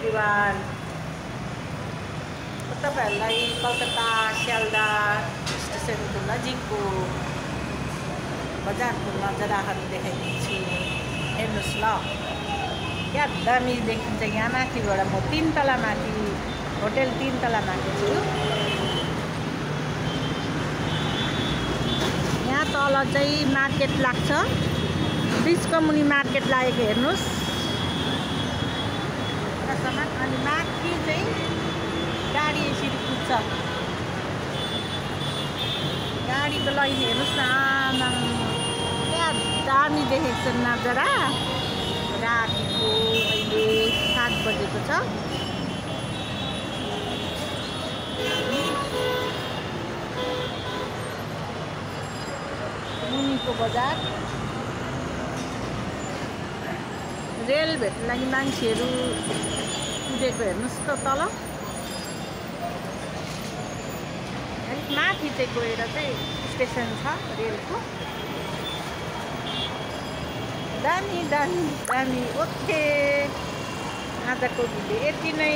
Everyone तपाईहरुलाई कलकत्ता स्यालदा स्टेसनको नजिकको बजारको नजाराहरू देखाइदिन्छु। हेर्नुस् ल, क्या दामी देखिन्छ। यहाँ माथिबाट म 3 तला माथि होटल 3 तला माथि छु। यहाँ तल चाहिँ मार्केट लाग्छ, ब्रिजको मुनि मार्केट लागेको हेर्नुस्। अनि माथि चाहिँ गाडी यसरी कुद्छ। गाडीको लाइन हेर्नुस् न, क्या दामी देखेको छ नजारा। रातिको अहिले 7 बजेको छ। मुनिको बजार रेल भेट्न लागि मान्छेहरू कुदेको हेर्नुस् त तल। अलिक माथि चाहिँ गएर चाहिँ स्टेसन छ रेलको। दामी दामी दामी। ओके, आजको भिडियो यति नै।